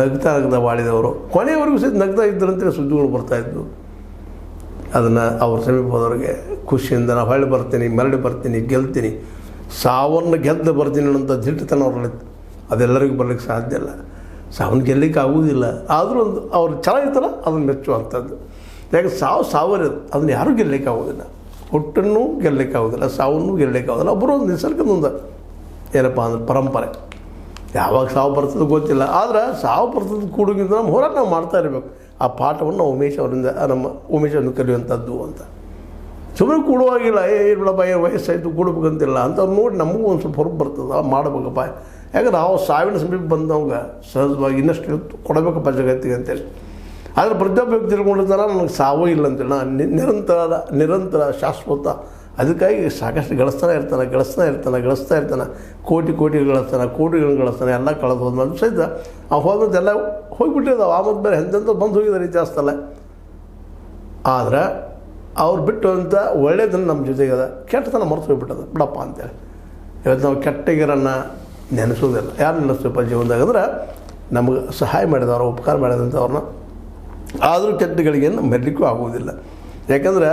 ನಗ್ತಾ ಬಾಳಿದವರು ಕೊನೆಯವರೆಗೂ ಸಹಿತ ನಗ್ತಾ ಇದ್ದರಂತೆ ಸುದ್ದಿಗಳು ಬರ್ತಾಯಿದ್ವು. ಅದನ್ನು ಅವ್ರ ಸಮೀಪ ಹೋದವ್ರಿಗೆ ಖುಷಿಯಿಂದ ನಾವು ಹೊಳ್ಳಿ ಬರ್ತೀನಿ, ಮರಳಿ ಬರ್ತೀನಿ, ಗೆಲ್ತೀನಿ, ಸಾವನ್ನು ಗೆದ್ದು ಬರ್ತೀನಿ ಅನ್ನೋಂಥ ದಿಟ್ಟತನ ಅವ್ರಲ್ಲಿತ್ತು. ಅದೆಲ್ಲರಿಗೂ ಬರ್ಲಿಕ್ಕೆ ಸಾಧ್ಯ ಇಲ್ಲ, ಸಾವನ್ನು ಗೆಲ್ಲಲಿಕ್ಕೆ ಆಗುವುದಿಲ್ಲ. ಆದರೂ ಒಂದು ಅವ್ರು ಚೆನ್ನಾಗಿತ್ತಲ್ಲ ಅದನ್ನು ಮೆಚ್ಚುವಂಥದ್ದು. ಯಾಕೆ ಸಾವರಿದು ಅದನ್ನು ಯಾರೂ ಗೆಲ್ಲಲಿಕ್ಕೆ ಆಗೋದಿಲ್ಲ. ಹುಟ್ಟನ್ನು ಗೆಲ್ಲಲಿಕ್ಕೆ ಆಗೋದಿಲ್ಲ, ಸಾವನ್ನು ಗೆಲ್ಲಲಿಕ್ಕೆ ಆಗೋದಿಲ್ಲ. ಒಬ್ಬರು ಒಂದು ನಿಸರ್ಗದೊಂದು ಏನಪ್ಪ ಅಂದ್ರೆ ಪರಂಪರೆ. ಯಾವಾಗ ಸಾವು ಬರ್ತದೆ ಗೊತ್ತಿಲ್ಲ, ಆದರೆ ಸಾವು ಬರ್ತದೆ ಕೂಡೋಗಿಂತ ನಮ್ಮ ಹೋರಾಟ ನಾವು ಮಾಡ್ತಾ ಇರಬೇಕು. ಆ ಪಾಠವನ್ನು ಉಮೇಶ್ ಅವರಿಂದ ಕಲಿಯುವಂಥದ್ದು ಅಂತ. ಸುಮ್ಮನೆ ಕೂಡುವಾಗಿಲ್ಲ, ಬಿಡಪ್ಪ ವಯಸ್ಸಾಯಿತು ಕೂಡಬೇಕಂತಿಲ್ಲ ಅಂಥವ್ರು ನೋಡಿ ನಮಗೂ ಒಂದು ಸ್ವಲ್ಪ ಹೊರಗೆ ಬರ್ತದೆ, ಮಾಡಬೇಕಪ್ಪ. ಯಾಕಂದ್ರೆ ನಾವು ಸಾವಿನ ಸಮೀಪ ಬಂದವಾಗ ಸಹಜವಾಗಿ ಇನ್ನಷ್ಟು ಕೊಡಬೇಕಪ್ಪ ಜಗತ್ತಿಗೆ ಅಂತೇಳಿ. ಆದರೆ ಪ್ರತಿಯೊಬ್ಬ ವ್ಯಕ್ತಿ ತಿಳ್ಕೊಂಡಿರ್ತಾರ ನನಗೆ ಸಾವೂ ಇಲ್ಲ ಅಂತೇಳಿ. ನಿರಂತರ ಶಾಶ್ವತ. ಅದಕ್ಕಾಗಿ ಸಾಕಷ್ಟು ಗಳಿಸ್ತಾನೆ ಇರ್ತಾನೆ, ಕೋಟಿಗಳನ್ನು ಗಳಿಸ್ತಾನೆ. ಎಲ್ಲ ಕಳೆದು ಹೋದ್ಮೇಲೆ ಸಹಿತ ಆ ಹೋದ್ಮೇಲೆ ಎಲ್ಲ ಹೋಗಿಬಿಟ್ಟಿದ್ದಾವೆ. ಆಮೇಲೆ ಬೇರೆ ಎಂತೆಂಥ ಬಂದು ಹೋಗಿದ್ದಾರೆ ಇತಿಹಾಸದಲ್ಲ. ಆದರೆ ಅವ್ರು ಬಿಟ್ಟು ಅಂತ ಒಳ್ಳೆಯದನ್ನು ನಮ್ಮ ಜೊತೆಗೆ ಅದ, ಕೆಟ್ಟತನ ಮರೆತು ಹೋಗ್ಬಿಟ್ಟದ ಬಿಡಪ್ಪ ಅಂತೇಳಿ. ಇವತ್ತು ನಾವು ಕೆಟ್ಟಗಿರನ್ನು ನೆನೆಸೋದಿಲ್ಲ. ಯಾರು ನೆನೆಸ್ತೇವಪ್ಪ ಜೀವನದಾಗ ಅಂದ್ರೆ ನಮಗೆ ಸಹಾಯ ಮಾಡಿದವರು, ಉಪಕಾರ ಮಾಡಿದಂಥವ್ರನ್ನ. ಆದರೂ ಕೆಟ್ಟಗಳಿಗೇನು ಮರಲಿಕ್ಕೂ ಆಗುವುದಿಲ್ಲ. ಯಾಕಂದ್ರೆ